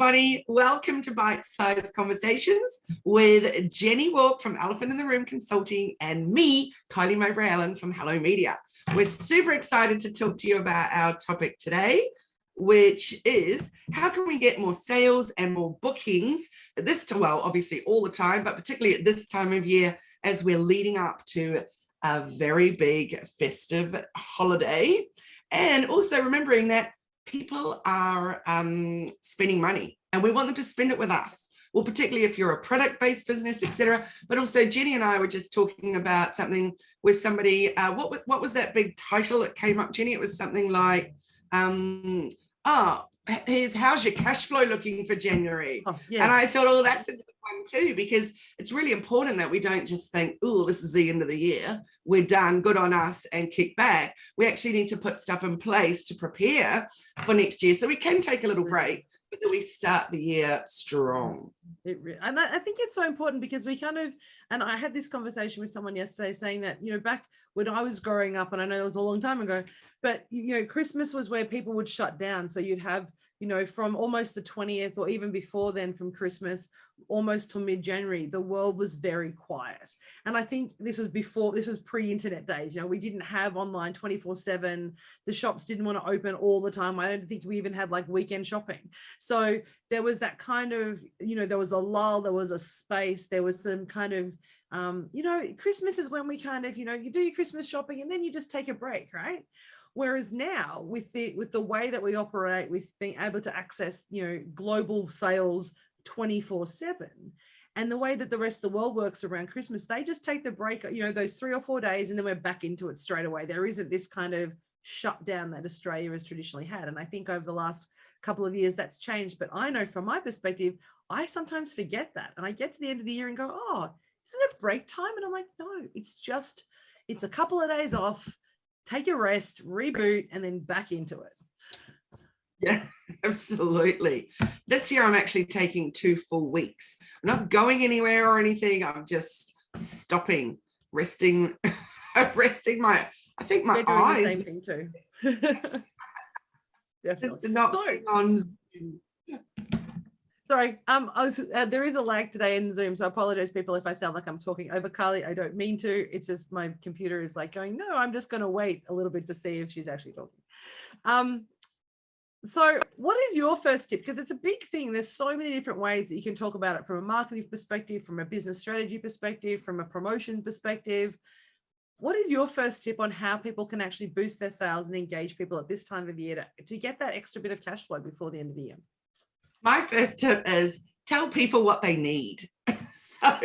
everybody. Welcome to Bite Size Conversations with Jenni Walke from Elephant in the Room Consulting and me, Kylie Mowbray-Allen from Hello Media. We're super excited to talk to you about our topic today, which is how can we get more sales and more bookings at this time? Well, obviously all the time, but particularly at this time of year as we're leading up to a very big festive holiday. And also remembering that people are spending money and we want them to spend it with us. Well, particularly if you're a product-based business, etc. But also Jenni and I were just talking about something with somebody. What was that big title that came up, Jenni? It was something like, how's your cash flow looking for January? Oh, yeah. And I thought, that's a good one too, because it's really important that we don't just think, oh, this is the end of the year, we're done, good on us, and kick back. We actually need to put stuff in place to prepare for next year. So we can take a little break, but then we start the year strong. And I think it's so important because we and I had this conversation with someone yesterday saying that, back when I was growing up, and I know it was a long time ago, but, Christmas was where people would shut down. So you'd have, from almost the 20th or even before then from Christmas, almost till mid-January, the world was very quiet. And I think this was pre-internet days. We didn't have online 24/7. The shops didn't want to open all the time. I don't think we even had like weekend shopping. So there was that kind of, there was a lull, there was a space, there was some kind of, Christmas is when we kind of, you do your Christmas shopping and then you just take a break, right? Whereas now with the way that we operate, with being able to access, global sales 24/7, and the way that the rest of the world works around Christmas, they just take the break, those 3 or 4 days, and then we're back into it straight away. There isn't this kind of shutdown that Australia has traditionally had. And I think over the last couple of years that's changed. But I know from my perspective, I sometimes forget that. And I get to the end of the year and go, oh, isn't it break time? And I'm like, no, it's a couple of days off. Take a rest, reboot, and then back into it. Yeah, absolutely. This year, I'm actually taking 2 full weeks. I'm not going anywhere or anything. I'm just stopping, resting my eyes. The same thing too. Just not on Zoom. Sorry, there is a lag today in Zoom, so I apologize, people, if I sound like I'm talking over Kylie. I don't mean to. It's just my computer is like going, no, I'm just going to wait a little bit to see if she's actually talking. So what is your first tip? Because it's a big thing. There's so many different ways that you can talk about it from a marketing perspective, from a business strategy perspective, from a promotion perspective. What is your first tip on how people can actually boost their sales and engage people at this time of year to get that extra bit of cash flow before the end of the year? My first tip is tell people what they need. So,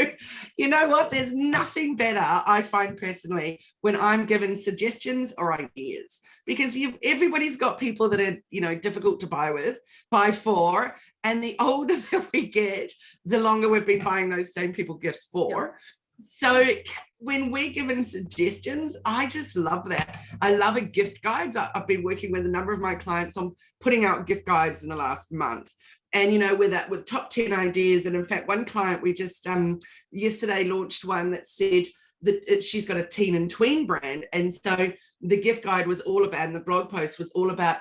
you know what? There's nothing better, I find personally, when I'm given suggestions or ideas, because everybody's got people that are, difficult to buy for. And the older that we get, the longer we've been buying those same people gifts for. Yep. So when we're given suggestions, I just love that. I love a gift guides. I've been working with a number of my clients on putting out gift guides in the last month. And, with top 10 ideas. And in fact, one client, we just yesterday launched one that said that she's got a teen and tween brand. And so the gift guide was all about, and the blog post was all about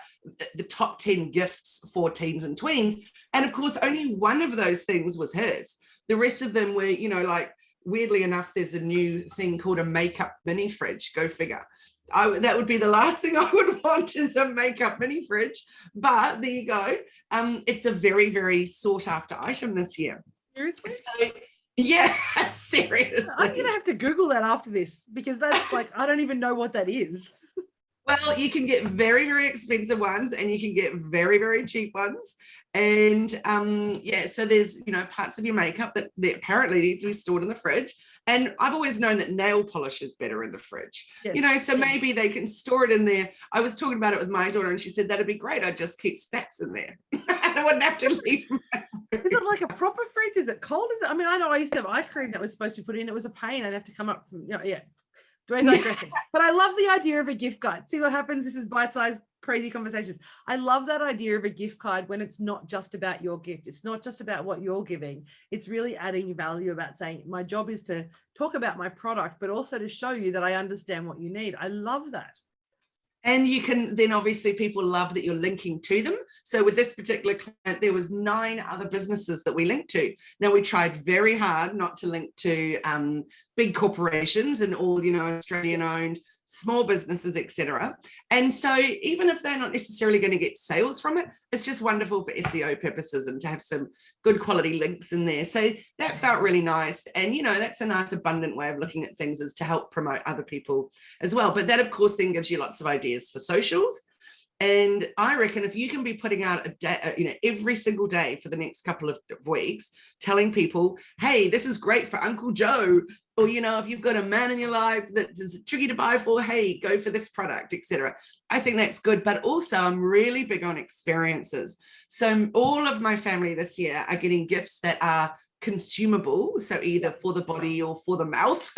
the top 10 gifts for teens and tweens. And of course, only one of those things was hers. The rest of them were, weirdly enough, there's a new thing called a makeup mini fridge. Go figure. That would be the last thing I would want, is a makeup mini fridge. But there you go. It's a very, very sought after item this year. Seriously? So, yeah, seriously. I'm going to have to Google that after this, because that's like, I don't even know what that is. Well, you can get very, very expensive ones and you can get very, very cheap ones. And so there's, parts of your makeup that apparently need to be stored in the fridge. And I've always known that nail polish is better in the fridge, yes. So maybe they can store it in there. I was talking about it with my daughter and she said, that'd be great. I'd just keep snaps in there. I wouldn't have to leave. Is it like a proper fridge? Is it cold? Is it? I mean, I know I used to have ice cream that was supposed to be put in. It was a pain. I'd have to come up from, digressing. But I love the idea of a gift guide. See what happens? This is bite-sized crazy conversations. I love that idea of a gift card when it's not just about your gift. It's not just about what you're giving. It's really adding value about saying, my job is to talk about my product, but also to show you that I understand what you need. I love that. And you can then, obviously, people love that you're linking to them. So with this particular client, there was 9 other businesses that we linked to. Now, we tried very hard not to link to big corporations and all, Australian owned small businesses, etc. And so even if they're not necessarily going to get sales from it, it's just wonderful for SEO purposes and to have some good quality links in there. So that felt really nice. And, that's a nice abundant way of looking at things, is to help promote other people as well. But that, of course, then gives you lots of ideas for socials. And I reckon if you can be putting out a day, every single day for the next couple of weeks, telling people, hey, this is great for Uncle Joe, or, if you've got a man in your life that is tricky to buy for, hey, go for this product, etc. I think that's good. But also, I'm really big on experiences. So all of my family this year are getting gifts that are consumable, so either for the body or for the mouth,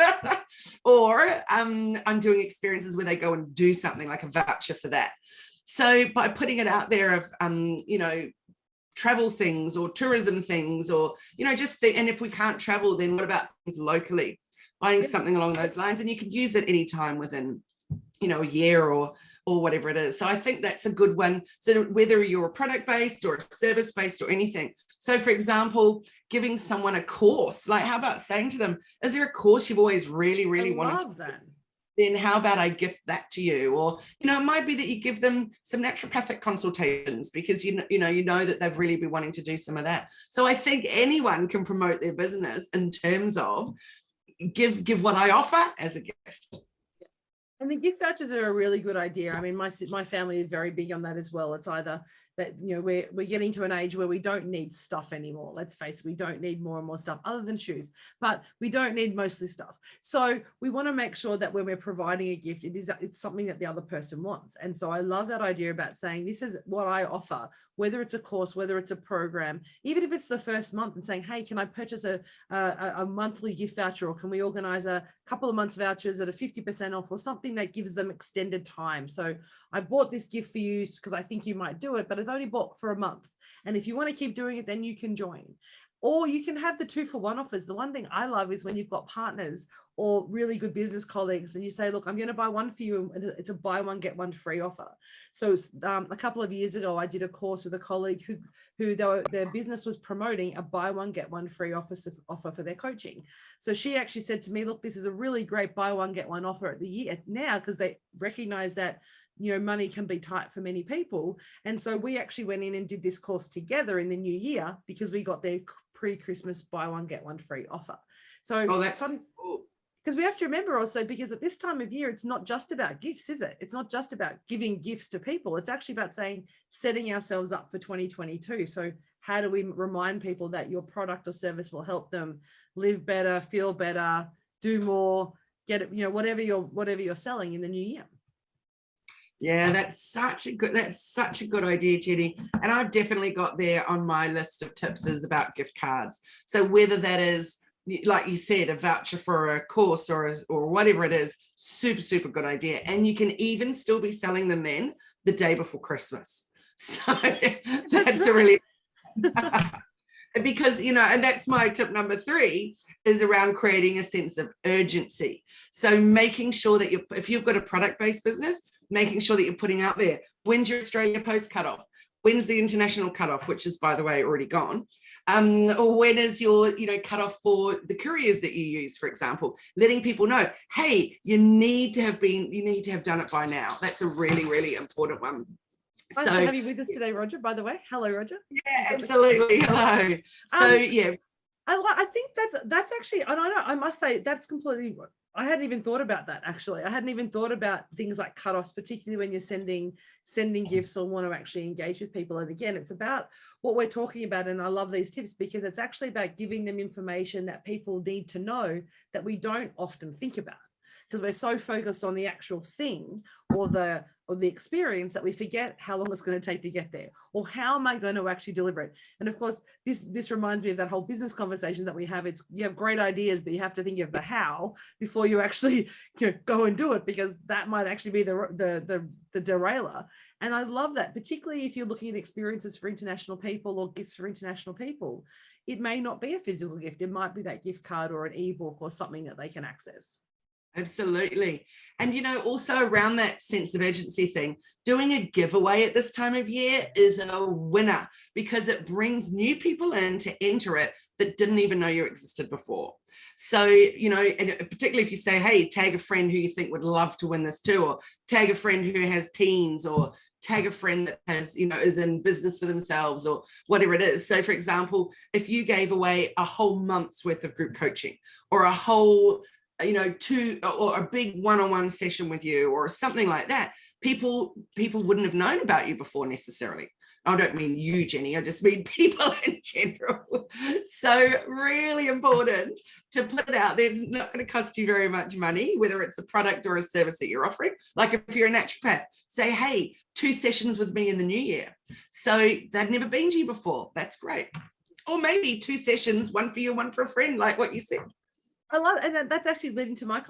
or I'm doing experiences where they go and do something, like a voucher for that. So by putting it out there of, travel things or tourism things, or, and if we can't travel, then what about things locally, buying something along those lines, and you can use it anytime within, a year or whatever it is. So I think that's a good one. So whether you're product-based or service-based or anything. So for example, giving someone a course, like how about saying to them, is there a course you've always really, really wanted to do? Then how about I gift that to you? Or, it might be that you give them some naturopathic consultations because, you know that they've really been wanting to do some of that. So I think anyone can promote their business in terms of give what I offer as a gift. And the gift vouchers are a really good idea. I mean, my family is very big on that as well. It's either that, we're getting to an age where we don't need stuff anymore. Let's face it, we don't need more and more stuff other than shoes, but we don't need mostly stuff. So we want to make sure that when we're providing a gift, it's something that the other person wants. And so I love that idea about saying, this is what I offer, whether it's a course, whether it's a program, even if it's the first month, and saying, hey, can I purchase a monthly gift voucher, or can we organize a couple of months vouchers at a 50% off, or something that gives them extended time. So I bought this gift for you because I think you might do it, but I've only bought for a month. And if you want to keep doing it, then you can join. Or you can have the 2-for-1 offers. The one thing I love is when you've got partners or really good business colleagues and you say, look, I'm going to buy one for you, and it's a buy one, get one free offer. So a couple of years ago, I did a course with a colleague who their business was promoting a buy one, get one free offer for their coaching. So she actually said to me, look, this is a really great buy one, get one offer at the year now, because they recognize that money can be tight for many people. And so we actually went in and did this course together in the new year because we got their pre-Christmas buy one, get one free offer. So that's cool. Because we have to remember also, because at this time of year, it's not just about gifts, is it? It's not just about giving gifts to people. It's actually about setting ourselves up for 2022. So how do we remind people that your product or service will help them live better, feel better, do more, get it, whatever you're selling in the new year? Yeah, that's such a good idea, Jenni. And I've definitely got there on my list of tips is about gift cards. So whether that is, like you said, a voucher for a course or whatever it is, super good idea. And you can even still be selling them then the day before Christmas. So that's a really because, and that's my tip number 3 is around creating a sense of urgency. So making sure that if you've got a product-based business, making sure that you're putting out there, when's your Australia Post cutoff? When's the international cutoff, which is, by the way, already gone? Or when is your, cutoff for the couriers that you use, for example? Letting people know, hey, you need to have done it by now. That's a really, really important one. Nice to have you with us today, Roger, by the way. Hello, Roger. Yeah, absolutely. Hello. So, yeah. I think that's actually, I must say, that's completely, I hadn't even thought about that, actually. I hadn't even thought about things like cutoffs, particularly when you're sending gifts or want to actually engage with people. And again, it's about what we're talking about. And I love these tips because it's actually about giving them information that people need to know that we don't often think about, because we're so focused on the actual thing or the experience that we forget how long it's going to take to get there, or how am I going to actually deliver it. And of course, this reminds me of that whole business conversation that we have. It's, you have great ideas, but you have to think of the how before you actually go and do it, because that might actually be the derailer. And I love that, particularly if you're looking at experiences for international people or gifts for international people. It may not be a physical gift. It might be that gift card or an ebook or something that they can access. Absolutely. And, also around that sense of urgency thing, doing a giveaway at this time of year is a winner because it brings new people in to enter it that didn't even know you existed before. So, and particularly if you say, hey, tag a friend who you think would love to win this too, or tag a friend who has teens, or tag a friend that has, is in business for themselves, or whatever it is. So, for example, if you gave away a whole month's worth of group coaching, or a whole two, or a big one-on-one session with you, or something like that, people wouldn't have known about you before necessarily. I don't mean you, Jenni, I just mean people in general. So really important to put it out there. It's not going to cost you very much money, whether it's a product or a service that you're offering. Like if you're a naturopath, say, hey, 2 sessions with me in the new year. So they've never been to you before. That's great. Or maybe 2 sessions, one for you, one for a friend, like what you said. I love, and that's actually leading to my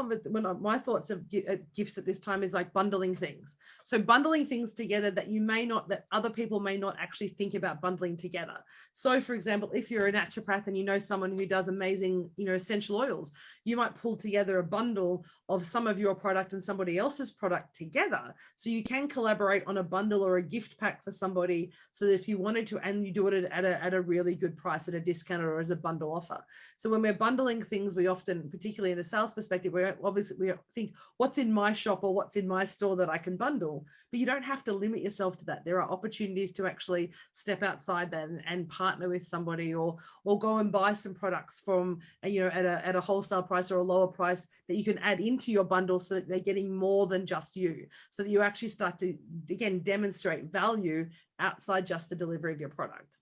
my thoughts of gifts at this time is like bundling things. So bundling things together that other people may not actually think about bundling together. So for example, if you're a naturopath and you know someone who does amazing, essential oils, you might pull together a bundle of some of your product and somebody else's product together. So you can collaborate on a bundle or a gift pack for somebody. So that if you wanted to, and you do it at a really good price, at a discount or as a bundle offer. So when we're bundling things, we often, particularly in a sales perspective, we think what's in my shop or what's in my store that I can bundle, but you don't have to limit yourself to that. There are opportunities to actually step outside that and partner with somebody, or go and buy some products from at a wholesale price or a lower price that you can add into your bundle so that they're getting more than just you, so that you actually start to again demonstrate value outside just the delivery of your product.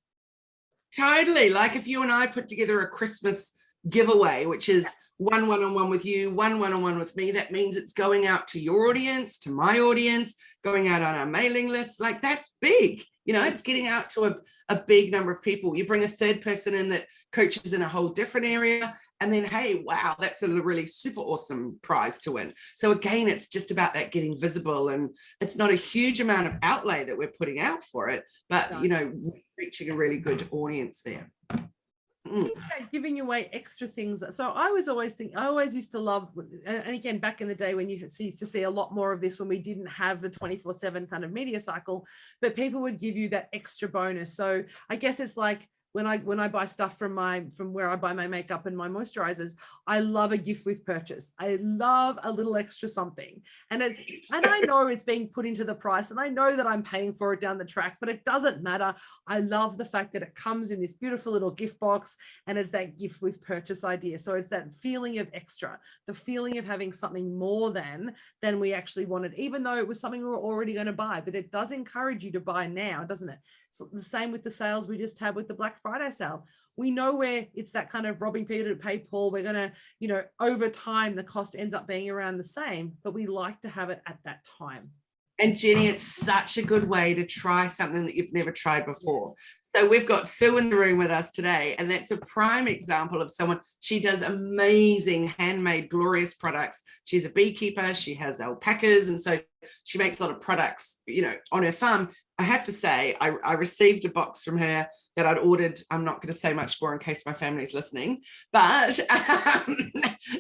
Totally. Like if you and I put together a Christmas giveaway, which is one one-on-one with you, one one-on-one with me, that means it's going out to your audience, to my audience, going out on our mailing list. Like that's big. It's getting out to a big number of people. You bring a third person in that coaches in a whole different area, and then, hey, wow, that's a really super awesome prize to win. So again, it's just about that getting visible, and it's not a huge amount of outlay that we're putting out for it, but, reaching a really good audience there. Giving away extra things. So I always used to love, and again, back in the day when you used to see a lot more of this when we didn't have the 24/7 kind of media cycle, but people would give you that extra bonus. So I guess it's like, when I buy stuff from where I buy my makeup and my moisturizers, I love a gift with purchase. I love a little extra something. And I know it's being put into the price, and I know that I'm paying for it down the track, but it doesn't matter. I love the fact that it comes in this beautiful little gift box, and it's that gift with purchase idea. So it's that feeling of extra, the feeling of having something more than we actually wanted, even though it was something we were already going to buy. But it does encourage you to buy now, doesn't it? So the same with the sales we just had with the Black Friday sale. We know where it's that kind of robbing Peter to pay Paul. We're going to, over time, the cost ends up being around the same, but we like to have it at that time. And Jenni, it's such a good way to try something that you've never tried before. So we've got Sue in the room with us today, and that's a prime example of someone. She does amazing handmade, glorious products. She's a beekeeper. She has alpacas, and so she makes a lot of products, on her farm. I have to say, I received a box from her that I'd ordered. I'm not going to say much more in case my family's listening, but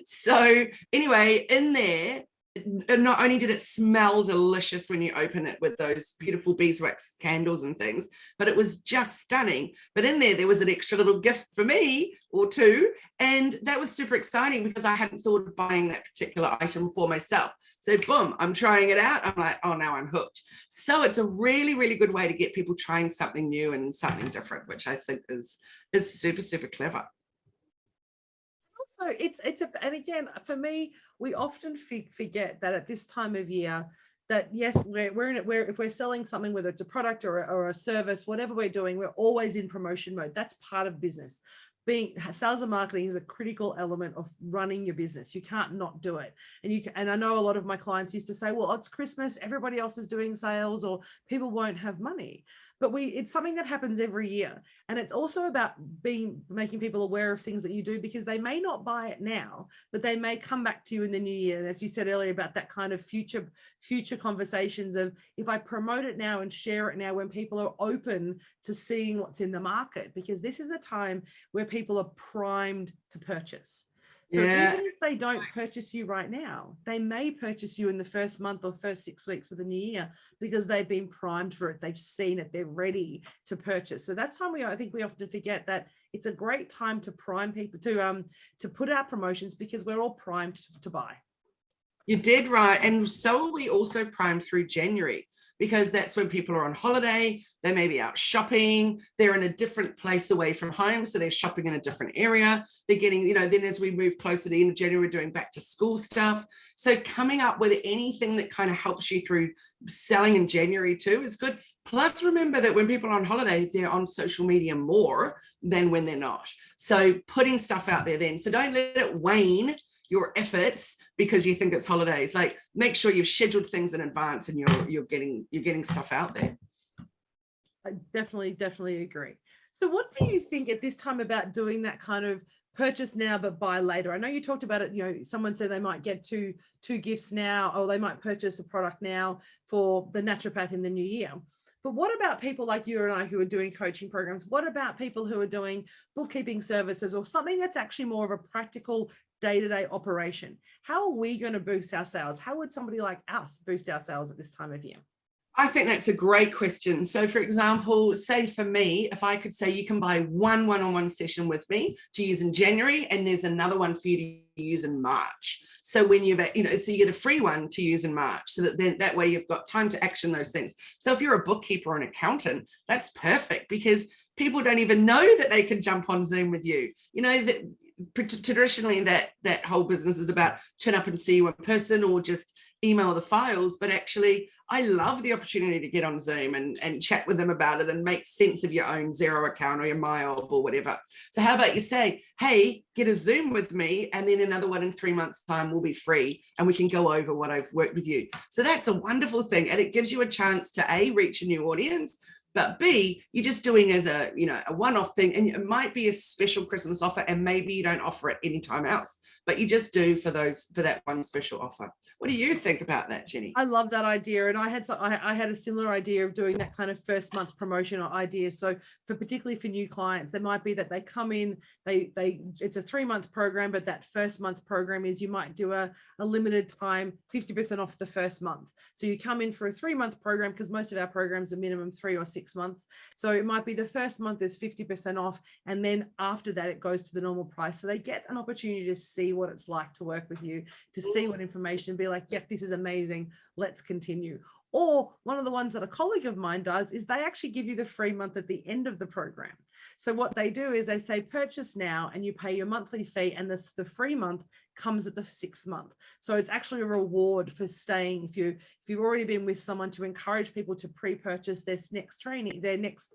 so anyway, in there, not only did it smell delicious when you open it with those beautiful beeswax candles and things, but it was just stunning. But in there was an extra little gift for me or two, and that was super exciting because I hadn't thought of buying that particular item for myself. So boom, I'm trying it out. I'm like, oh, now I'm hooked. So it's a really, really good way to get people trying something new and something different, which I think is super, super clever. So and again, for me, we often forget that at this time of year, that yes, if we're selling something, whether it's a product or a service, whatever we're doing, we're always in promotion mode. That's part of business. Sales and marketing is a critical element of running your business. You can't not do it. And I know a lot of my clients used to say, well, it's Christmas, everybody else is doing sales, or people won't have money. But it's something that happens every year. And it's also about making people aware of things that you do, because they may not buy it now, but they may come back to you in the new year. And as you said earlier about that kind of future conversations of, if I promote it now and share it now when people are open to seeing what's in the market, because this is a time where people are primed to purchase. So even if they don't purchase you right now, they may purchase you in the first month or first 6 weeks of the new year because they've been primed for it. They've seen it. They're ready to purchase. So that's time I think we often forget that it's a great time to prime people to put out promotions because we're all primed to buy. You did right. And so are we also primed through January, because that's when people are on holiday. They may be out shopping. They're in a different place away from home. So they're shopping in a different area. They're getting, then as we move closer to the end of January, we're doing back to school stuff. So coming up with anything that kind of helps you through selling in January too is good. Plus, remember that when people are on holiday, they're on social media more than when they're not. So putting stuff out there then. So don't let it wane your efforts because you think it's holidays. Like, make sure you've scheduled things in advance and you're getting stuff out there. I definitely agree. So what do you think at this time about doing that kind of purchase now but buy later? I know you talked about it, someone said they might get two gifts now, or they might purchase a product now for the naturopath in the new year. But what about people like you and I who are doing coaching programs? What about people who are doing bookkeeping services or something that's actually more of a practical day-to-day operation? How are we going to boost our sales? How would somebody like us boost our sales at this time of year? I think that's a great question. So for example, say for me, if I could say you can buy one-on-one session with me to use in January, and there's another one for you to use in March. So when so you get a free one to use in March, so that way you've got time to action those things. So if you're a bookkeeper or an accountant, that's perfect because people don't even know that they can jump on Zoom with you. That traditionally that whole business is about turn up and see you in person or just email the files, but actually I love the opportunity to get on Zoom and chat with them about it and make sense of your own Xero account or your MyOb or whatever. So how about you say, hey, get a Zoom with me, and then another one in 3 months' time will be free and we can go over what I've worked with you. So that's a wonderful thing, and it gives you a chance to A, reach a new audience, but B, you're just doing as a one-off thing, and it might be a special Christmas offer, and maybe you don't offer it anytime else, but you just do for that one special offer. What do you think about that, Jenni? I love that idea, and I had a similar idea of doing that kind of first month promotion or idea. So particularly for new clients, there might be that they come in, it's a 3-month program, but that first month program is you might do a limited time 50% off the first month. So you come in for a 3-month program because most of our programs are minimum 3 or 6 months. So it might be the first month is 50% off, and then after that it goes to the normal price. So they get an opportunity to see what it's like to work with you, to see what information, be like, yep, this is amazing, let's continue. Or one of the ones that a colleague of mine does is they actually give you the free month at the end of the program. So what they do is they say purchase now and you pay your monthly fee, and the free month comes at the 6th month. So it's actually a reward for staying. If you've already been with someone, to encourage people to pre-purchase their next training, their next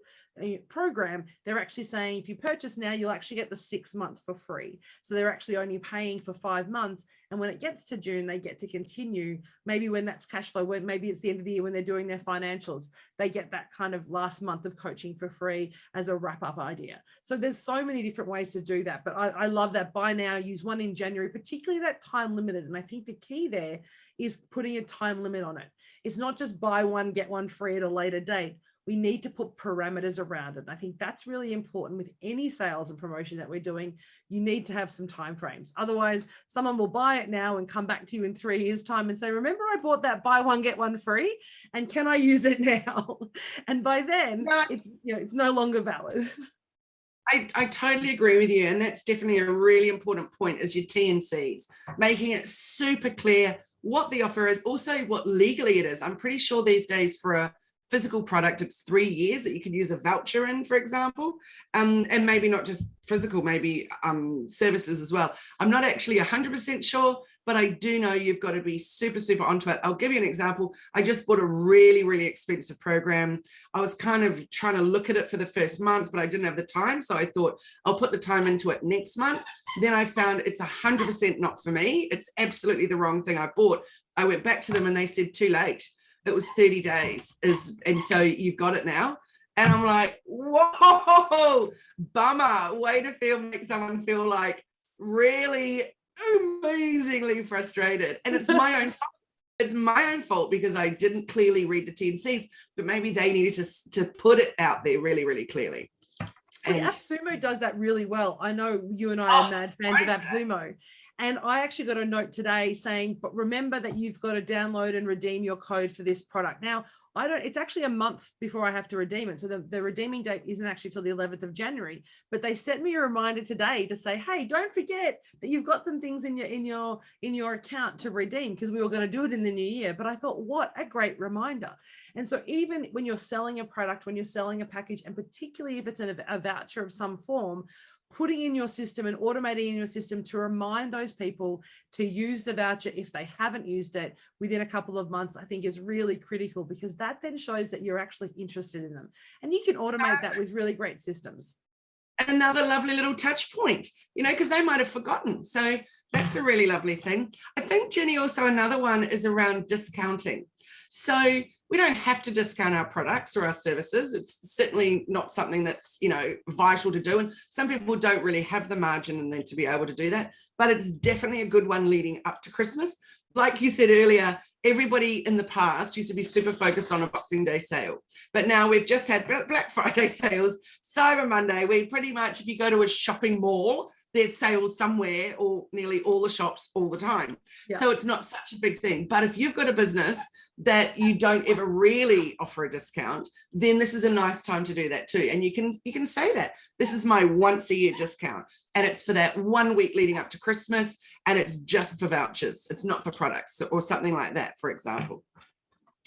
program, they're actually saying if you purchase now, you'll actually get the 6th month for free. So they're actually only paying for 5 months. And when it gets to June, they get to continue. Maybe when that's cash flow, when maybe it's the end of the year when they're doing their financials, they get that kind of last month of coaching for free as a wrap-up idea. So there's so many different ways to do that. But I love that. Buy now, use one in January, particularly that time limited. And I think the key there is putting a time limit on it. It's not just buy one, get one free at a later date. We need to put parameters around it. And I think that's really important with any sales and promotion that we're doing. You need to have some time frames. Otherwise, someone will buy it now and come back to you in 3 years' time and say, remember, I bought that buy one, get one free, and can I use it now? And by then, it's no longer valid. I totally agree with you. And that's definitely a really important point, is your T&Cs, making it super clear what the offer is, also what legally it is. I'm pretty sure these days for a physical product, it's 3 years that you can use a voucher in, for example, and maybe not just physical, maybe services as well. I'm not actually 100% sure, but I do know you've got to be super, super onto it. I'll give you an example. I just bought a really, really expensive program. I was kind of trying to look at it for the first month, but I didn't have the time. So I thought I'll put the time into it next month. Then I found it's 100% not for me. It's absolutely the wrong thing I bought. I went back to them and they said, too late. It was 30 days, and so you've got it now. And I'm like, whoa, bummer. Way to make someone feel like really amazingly frustrated. And it's my own fault. It's my own fault because I didn't clearly read the T&Cs, but maybe they needed to put it out there really, really clearly. And AppSumo does that really well. I know you and I are mad fans of AppSumo. And I actually got a note today saying, but remember that you've got to download and redeem your code for this product. Now, it's actually a month before I have to redeem it. So the redeeming date isn't actually till the 11th of January, but they sent me a reminder today to say, hey, don't forget that you've got some things in your account to redeem, because we were going to do it in the new year. But I thought, what a great reminder. And so even when you're selling a product, when you're selling a package, and particularly if it's a voucher of some form, putting in your system and automating in your system to remind those people to use the voucher if they haven't used it within a couple of months, I think is really critical, because that then shows that you're actually interested in them. And you can automate that with really great systems. Another lovely little touch point, because they might have forgotten. So that's a really lovely thing. I think, Jenni, also another one is around discounting. So we don't have to discount our products or our services. It's certainly not something that's, vital to do. And some people don't really have the margin and then to be able to do that. But it's definitely a good one leading up to Christmas. Like you said earlier, everybody in the past used to be super focused on a Boxing Day sale. But now we've just had Black Friday sales, Cyber Monday. We pretty much, if you go to a shopping mall, there's sales somewhere, or nearly all the shops all the time. Yeah. So it's not such a big thing. But if you've got a business that you don't ever really offer a discount, then this is a nice time to do that too. And you can say that this is my once a year discount, and it's for that 1 week leading up to Christmas, and it's just for vouchers. It's not for products or something like that, for example.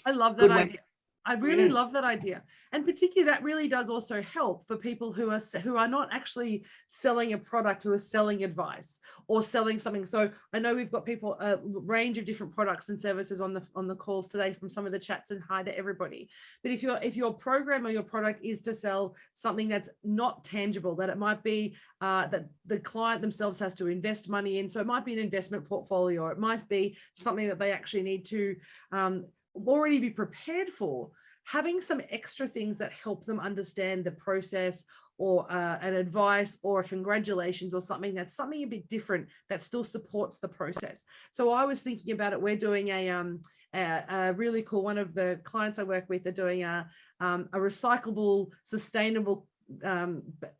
I love that idea. I really love that idea. And particularly that really does also help for people who are not actually selling a product, who are selling advice or selling something. So I know we've got people, a range of different products and services on the calls today from some of the chats, and hi to everybody. But if your program or your product is to sell something that's not tangible, that it might be that the client themselves has to invest money in. So it might be an investment portfolio, or it might be something that they actually need to already be prepared for. Having some extra things that help them understand the process, or an advice or a congratulations, or something that's something a bit different that still supports the process. So I was thinking about it. We're doing a really cool, one of the clients I work with are doing a recyclable, sustainable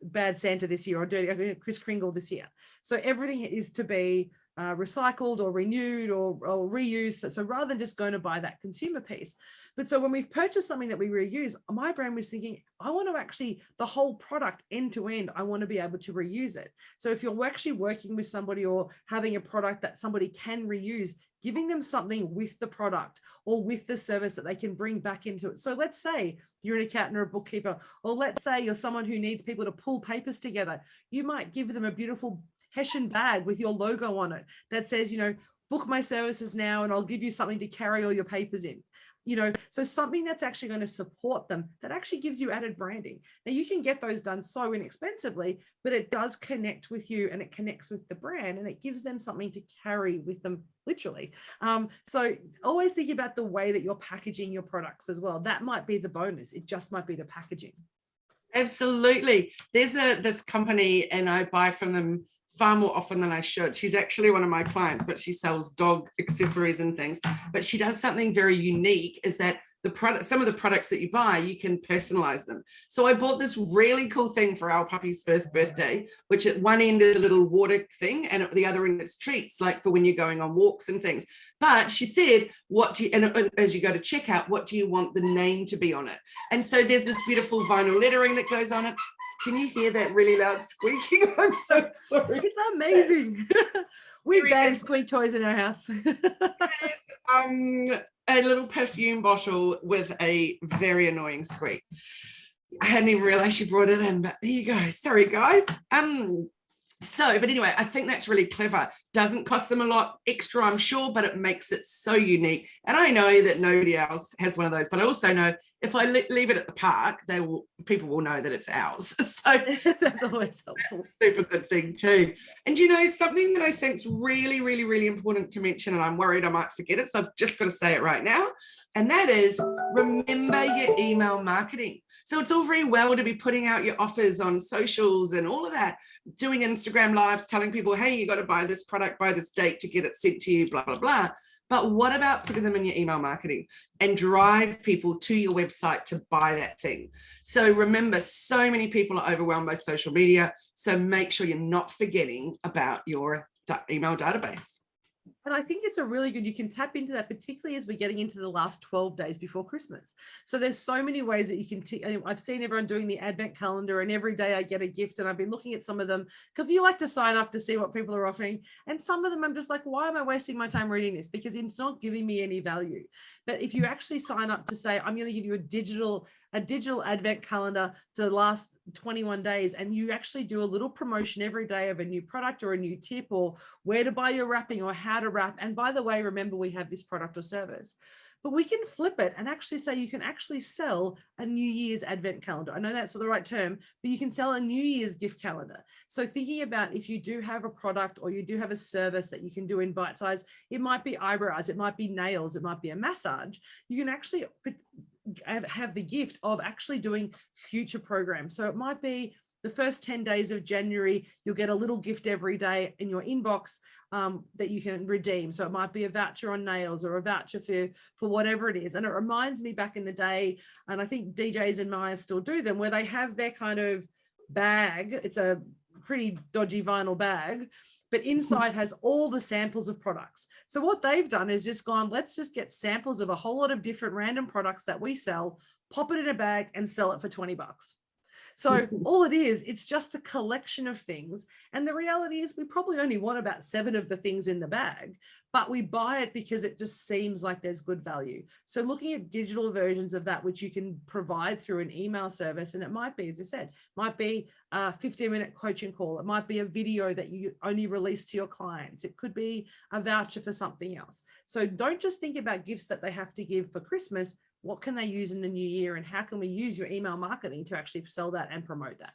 Bad Santa this year, or doing Kris Kringle this year. So everything is to be recycled or renewed or reused. So rather than just going to buy that consumer piece. But so when we've purchased something that we reuse, my brain was thinking, I want to actually, the whole product end to end, I want to be able to reuse it. So if you're actually working with somebody or having a product that somebody can reuse, giving them something with the product or with the service that they can bring back into it. So let's say you're an accountant or a bookkeeper, or let's say you're someone who needs people to pull papers together. You might give them a beautiful Hessian bag with your logo on it that says, book my services now and I'll give you something to carry all your papers in. So something that's actually going to support them, that actually gives you added branding. Now you can get those done so inexpensively, but it does connect with you and it connects with the brand and it gives them something to carry with them, literally. So always think about the way that you're packaging your products as well. That might be the bonus. It just might be the packaging. Absolutely. There's this company, and I buy from them far more often than I should. She's actually one of my clients, but she sells dog accessories and things. But she does something very unique, is that some of the products that you buy, you can personalize them. So I bought this really cool thing for our puppy's first birthday, which at one end is a little water thing, and at the other end it's treats, like for when you're going on walks and things. But she said, and as you go to checkout, what do you want the name to be on it? And so there's this beautiful vinyl lettering that goes on it. Can you hear that really loud squeaking? I'm so sorry. It's amazing. We ban squeak toys in our house. A little perfume bottle with a very annoying squeak. I hadn't even realized she brought it in, but there you go. Sorry, guys. But anyway, I think that's really clever. Doesn't cost them a lot extra, I'm sure, but it makes it so unique. And I know that nobody else has one of those, but I also know if I leave it at the park, people will know that it's ours. So that's always helpful. That's a super good thing too. And something that I think is really, really, really important to mention, and I'm worried I might forget it, so I've just got to say it right now. And that is, remember your email marketing. So it's all very well to be putting out your offers on socials and all of that, doing Instagram lives, telling people, hey, you got to buy this product by this date to get it sent to you, blah, blah, blah. But what about putting them in your email marketing and drive people to your website to buy that thing? So remember, so many people are overwhelmed by social media. So make sure you're not forgetting about your email database. And I think it's a really good, you can tap into that, particularly as we're getting into the last 12 days before Christmas. So there's so many ways that you can, I've seen everyone doing the advent calendar, and every day I get a gift, and I've been looking at some of them because you like to sign up to see what people are offering. And some of them I'm just like, why am I wasting my time reading this? Because it's not giving me any value. But if you actually sign up to say, I'm going to give you a digital advent calendar for the last 21 days, and you actually do a little promotion every day of a new product or a new tip or where to buy your wrapping or how to wrap. And by the way, remember, we have this product or service. But we can flip it and actually say you can actually sell a New Year's advent calendar. I know that's the right term, but you can sell a New Year's gift calendar. So thinking about if you do have a product or you do have a service that you can do in bite size, it might be eyebrows, it might be nails, it might be a massage. You can actually have the gift of actually doing future programs. So it might be the first 10 days of January, you'll get a little gift every day in your inbox that you can redeem. So it might be a voucher on nails or a voucher for whatever it is. And it reminds me back in the day, and I think DJs and Maya still do them, where they have their kind of bag. It's a pretty dodgy vinyl bag, but inside has all the samples of products. So what they've done is just gone, let's just get samples of a whole lot of different random products that we sell, pop it in a bag and sell it for $20. So all it is, it's just a collection of things. And the reality is we probably only want about 7 of the things in the bag, but we buy it because it just seems like there's good value. So looking at digital versions of that, which you can provide through an email service, and it might be, as I said, might be a 15-minute coaching call. It might be a video that you only release to your clients. It could be a voucher for something else. So don't just think about gifts that they have to give for Christmas. What can they use in the new year, and how can we use your email marketing to actually sell that and promote that?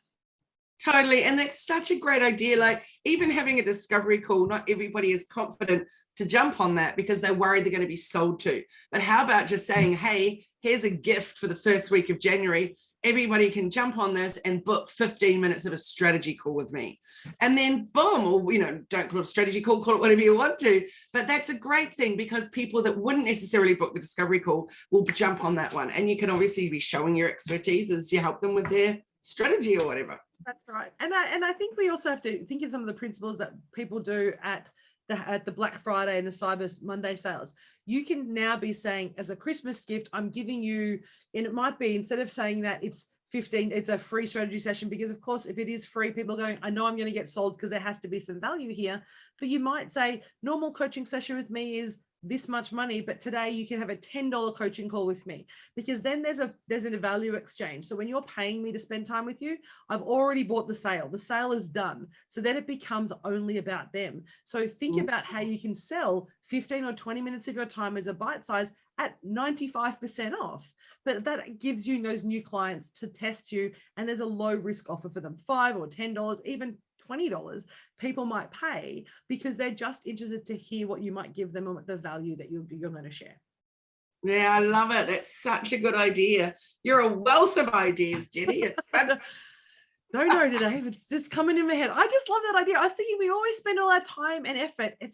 Totally. And that's such a great idea. Like even having a discovery call, not everybody is confident to jump on that because they're worried they're going to be sold to. But how about just saying, hey, here's a gift for the first week of January. Everybody can jump on this and book 15 minutes of a strategy call with me. And then boom, or, don't call it a strategy call, call it whatever you want to. But that's a great thing because people that wouldn't necessarily book the discovery call will jump on that one. And you can obviously be showing your expertise as you help them with their strategy or whatever. That's right. And I think we also have to think of some of the principles that people do at the Black Friday and the Cyber Monday sales. You can now be saying, as a Christmas gift, I'm giving you, and it might be, instead of saying that it's 15, it's a free strategy session, because of course, if it is free, people are going, I know I'm going to get sold because there has to be some value here. But you might say, normal coaching session with me is this much money, but today you can have a $10 coaching call with me, because then there's a value exchange. So when you're paying me to spend time with you, I've already bought the sale is done. So then it becomes only about them. So think about how you can sell 15 or 20 minutes of your time as a bite size at 95% off. But that gives you those new clients to test you, and there's a low risk offer for them, $5 or $10, even $20 people might pay, because they're just interested to hear what you might give them and the value that you're going to share. Yeah, I love it. That's such a good idea. You're a wealth of ideas, Jenni. It's fun. Don't know today, it's just coming in my head. I just love that idea. I was thinking we always spend all our time and effort at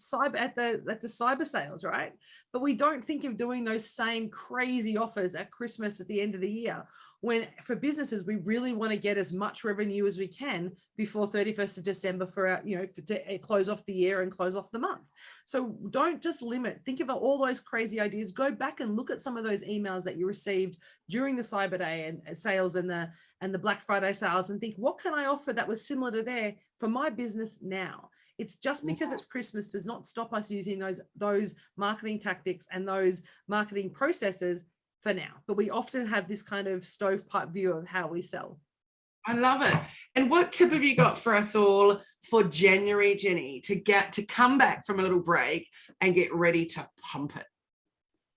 the cyber sales, right? But we don't think of doing those same crazy offers at Christmas at the end of the year, when for businesses, we really want to get as much revenue as we can before 31st of December for our, to close off the year and close off the month. So don't just limit, think about all those crazy ideas, go back and look at some of those emails that you received during the Cyber Day and sales and the Black Friday sales, and think, what can I offer that was similar to there for my business now? It's just because it's Christmas does not stop us using those marketing tactics and those marketing processes for now. But we often have this kind of stovepipe view of how we sell. I love it. And what tip have you got for us all for January, Jenni, to come back from a little break and get ready to pump it?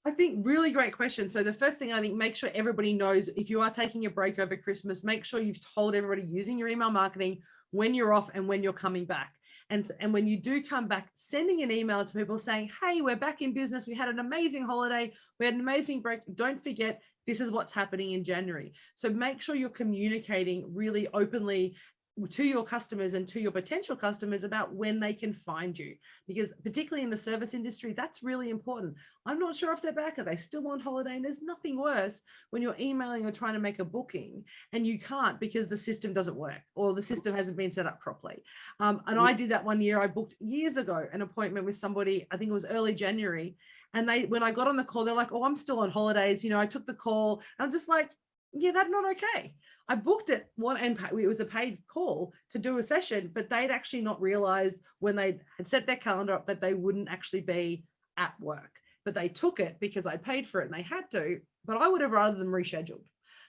I think really great question. So the first thing, I think, make sure everybody knows, if you are taking a break over Christmas, make sure you've told everybody using your email marketing when you're off and when you're coming back. And when you do come back, sending an email to people saying, hey, we're back in business. We had an amazing holiday. We had an amazing break. Don't forget, this is what's happening in January. So make sure you're communicating really openly to your customers and to your potential customers about when they can find you, because particularly in the service industry, that's really important. I'm not sure if they're back. Are they still on holiday? And there's nothing worse when you're emailing or trying to make a booking and you can't because the system doesn't work or the system hasn't been set up properly. And I did that one year. I booked years ago an appointment with somebody, I think it was early January. And when I got on the call, they're like, oh, I'm still on holidays. I took the call. I'm just like, yeah, that's not okay. I booked it and it was a paid call to do a session, but they'd actually not realized when they had set their calendar up that they wouldn't actually be at work, but they took it because I paid for it and they had to, but I would have rather them rescheduled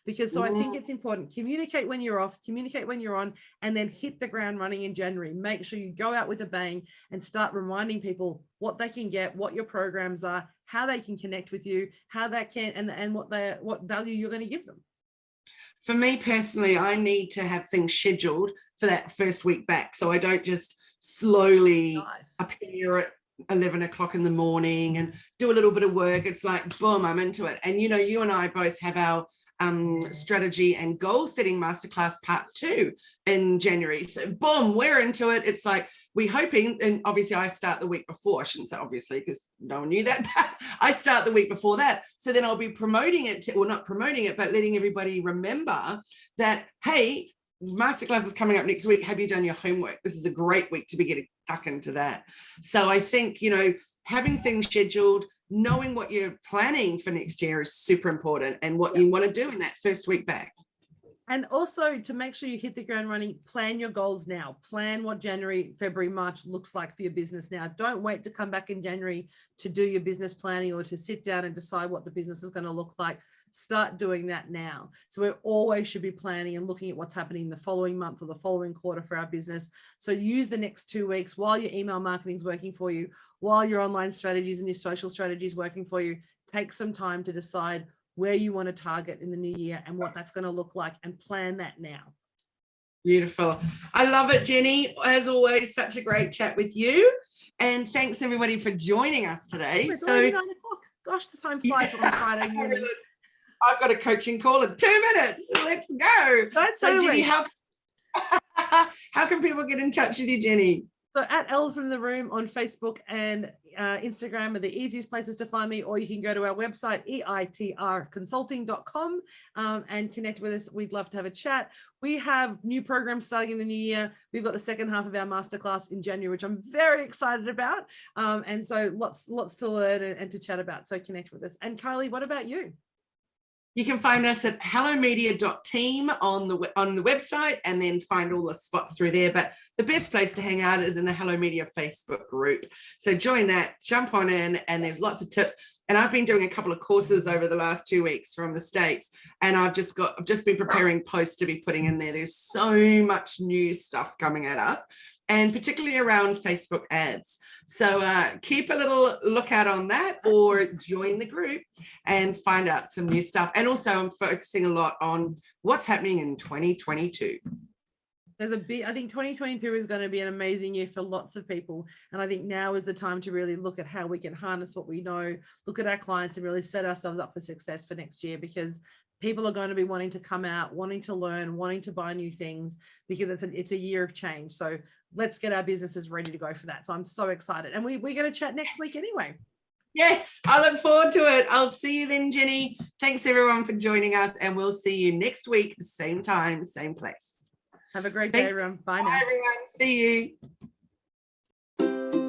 because I think it's important. Communicate when you're off, communicate when you're on, and then hit the ground running in January. Make sure you go out with a bang and start reminding people what they can get, what your programs are, how they can connect with you, how that can, and what value you're going to give them. For me personally, I need to have things scheduled for that first week back. So I don't just slowly appear at 11 o'clock in the morning and do a little bit of work. It's like, boom, I'm into it. And, you and I both have our strategy and goal setting masterclass part 2 in January. So boom, we're into it. It's like we're hoping, and obviously I start the week before. I shouldn't say obviously because no one knew that, but I start the week before that. So then I'll be promoting it not promoting it, but letting everybody remember that, hey, masterclass is coming up next week. Have you done your homework? This is a great week to be getting stuck into that. So I think, having things scheduled, knowing what you're planning for next year is super important and what you want to do in that first week back. And also to make sure you hit the ground running, plan your goals now. Plan what January, February, March looks like for your business now. Don't wait to come back in January to do your business planning or to sit down and decide what the business is going to look like. Start doing that now. So we always should be planning and looking at what's happening the following month or the following quarter for our business. So use the next 2 weeks while your email marketing is working for you, while your online strategies and your social strategies working for you. Take some time to decide where you want to target in the new year and what that's going to look like, and plan that now. Beautiful. I love it, Jenni. As always, such a great chat with you. And thanks everybody for joining us today. It's 9 o'clock. Gosh, the time flies on Friday morning. I've got a coaching call in 2 minutes. Let's go. That's so Jenni, how can people get in touch with you, Jenni? So at Elephant in the Room on Facebook and Instagram are the easiest places to find me, or you can go to our website, eitrconsulting.com, and connect with us. We'd love to have a chat. We have new programs starting in the new year. We've got the second half of our masterclass in January, which I'm very excited about. And so lots to learn and to chat about. So connect with us. And Kylie, what about you? You can find us at hellomedia.team on the website, and then find all the spots through there. But the best place to hang out is in the Hello Media Facebook group. So join that, jump on in, and there's lots of tips. And I've been doing a couple of courses over the last 2 weeks from the States, and I've just been preparing posts to be putting in there. There's so much new stuff coming at us, and particularly around Facebook ads. So keep a little lookout on that, or join the group and find out some new stuff. And also I'm focusing a lot on what's happening in 2022. I think 2022 is going to be an amazing year for lots of people. And I think now is the time to really look at how we can harness what we know, look at our clients, and really set ourselves up for success for next year, because people are going to be wanting to come out, wanting to learn, wanting to buy new things, because it's a year of change. So let's get our businesses ready to go for that. So I'm so excited. And we're going to chat next week anyway. Yes, I look forward to it. I'll see you then, Jenni. Thanks everyone for joining us, and we'll see you next week, same time, same place. Have a great day, everyone. Bye now. Bye, everyone. See you.